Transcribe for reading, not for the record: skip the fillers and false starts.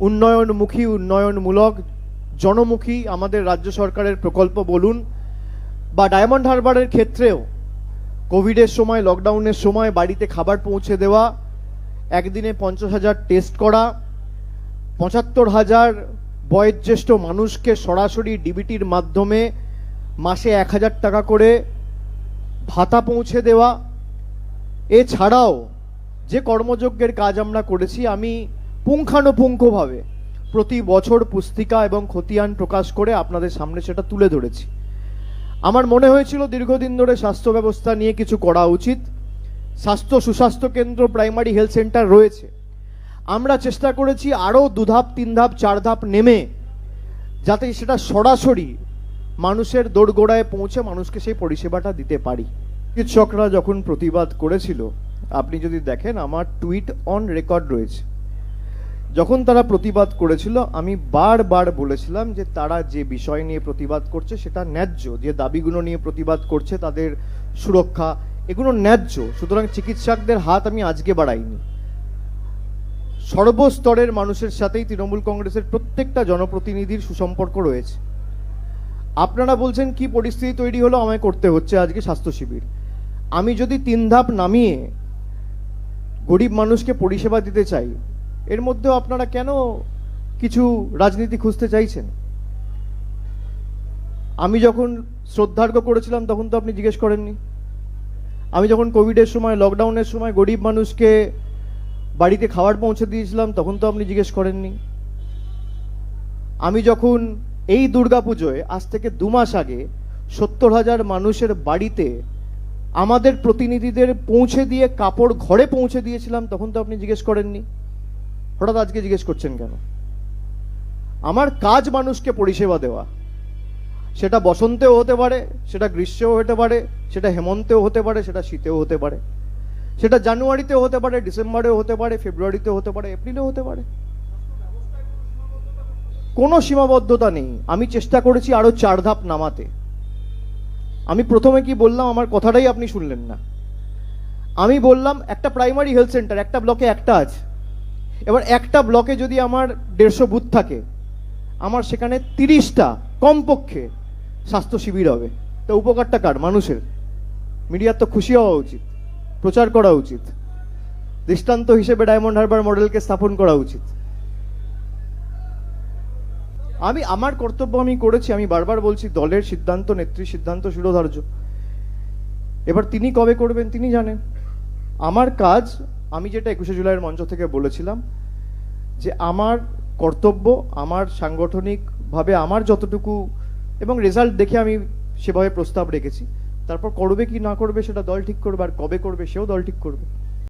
উন্নয়নমুখী, উন্নয়নমূলক, জনমুখী আমাদের রাজ্য সরকারের প্রকল্প বলুন, বা ডায়মন্ড হারবারের ক্ষেত্রেও কোভিডের সময়, লকডাউনের সময় বাড়িতে খাবার পৌঁছে দেওয়া, একদিনে 50,000 টেস্ট করা, 75,000 বয়োজ্যেষ্ঠ মানুষকে সরাসরি ডিবিটির মাধ্যমে মাসে 1,000 টাকা করে ভাতা পৌঁছে দেওয়া, এছাড়াও যে কর্মযজ্ঞের কাজ আমরা করেছি, আমি পুঙ্খানুপুঙ্খভাবে প্রতি বছর পুস্তিকা এবং খতিয়ান প্রকাশ করে আপনাদের সামনে সেটা তুলে ধরেছি। আমার মনে হয়েছিল দীর্ঘদিন ধরে স্বাস্থ্য ব্যবস্থা নিয়ে কিছু করা উচিত। সুস্বাস্থ্য কেন্দ্র, প্রাইমারি হেলথ সেন্টার রয়েছে। আমরা চেষ্টা করেছি আরও 2 ধাপ 3 ধাপ 4 ধাপ নেমে যাতে সেটা সরাসরি মানুষের দোরগোড়ায় পৌঁছে মানুষকে সেই পরিষেবাটা দিতে পারি। চিকিৎসকরা যখন প্রতিবাদ করেছিল, আপনি যদি দেখেন আমার টুইট অন রেকর্ড রয়েছে, যখন তারা প্রতিবাদ করেছিল আমি বারবার বলেছিলাম যে তারা যে বিষয় নিয়ে প্রতিবাদ করছে সেটা ন্যায্য, যে দাবিগুলো নিয়ে প্রতিবাদ করছে তাদের সুরক্ষা, এগুলো ন্যায্য। সুতরাং চিকিৎসকদের হাত আমি আজকে বাড়াইনি। সর্বস্তরের মানুষের সাথেই তৃণমূল কংগ্রেসের প্রত্যেকটা জনপ্রতিনিধির সুসম্পর্ক রয়েছে। আপনারা বলছেন কি পরিস্থিতি তৈরি হলো, আমায় করতে হচ্ছে আজকে স্বাস্থ্য শিবির। আমি যদি 3 ধাপ নামিয়ে গরিব মানুষকে পরিষেবা দিতে চাই, এর মধ্যেও আপনারা কেন কিছু রাজনীতি খুঁজতে চাইছেন? আমি যখন শ্রদ্ধার্ঘ্য করেছিলাম তখন তো আপনি জিজ্ঞেস করেননি। আমি যখন কোভিডের সময়, লকডাউনের সময় গরিব মানুষকে বাড়িতে খাবার পৌঁছে দিয়েছিলাম তখন তো আপনি জিজ্ঞেস করেননি। আমি যখন এই দুর্গাপুজোয় আজ থেকে 2 মাস আগে 70,000 মানুষের বাড়িতে আমাদের প্রতিনিধিদের পৌঁছে দিয়ে কাপড় ঘরে পৌঁছে দিয়েছিলাম তখন তো আপনি জিজ্ঞেস করেননি। হঠাৎ আজকে জিজ্ঞেস করছেন কেন? আমার কাজ মানুষকে পরিষেবা দেওয়া, সেটা বসন্তেও হতে পারে, সেটা গ্রীষ্মেও হতে পারে, সেটা হেমন্তেও হতে পারে, সেটা শীতেও হতে পারে, সেটা জানুয়ারিতেও হতে পারে, ডিসেম্বরেও হতে পারে, ফেব্রুয়ারিতেও হতে পারে, এপ্রিলেও হতে পারে। কোনো সীমাবদ্ধতা নেই। আমি চেষ্টা করেছি আরো 4 ধাপ নামাতে। আমি প্রথমে কি বললাম, আমার কথাটাই আপনি শুনলেন না। আমি বললাম একটা প্রাইমারি হেলথ সেন্টার একটা ব্লকে একটা আছে। এবার একটা ব্লকে যদি আমার 150 বুথ থাকে, আমার সেখানে 30টা কমপক্ষে স্বাস্থ্য শিবির হবে। তো উপকারটা কার? মানুষের। মিডিয়ার তো খুশি হওয়া উচিত, প্রচার করা উচিত, দৃষ্টান্ত হিসেবে ডায়মন্ড হারবার মডেলকে স্থাপন করা উচিত। আমি আমার কর্তব্য আমি করেছি। আমি বারবার বলছি দলের সিদ্ধান্ত, নেত্রীর সিদ্ধান্ত শিরোধার্য। এবার তিনি কবে করবেন তিনি জানেন। আমার কাজ, আমি যেটা 21শে জুলাইয়ের মঞ্চ থেকে বলেছিলাম, যে আমার কর্তব্য, আমার সাংগঠনিকভাবে আমার যতটুকু এবং রেজাল্ট দেখে আমি সেভাবে প্রস্তাব রেখেছি। তারপর করবে কি না করবে সেটা দল ঠিক করবে, আর কবে করবে সেও দল ঠিক করবে।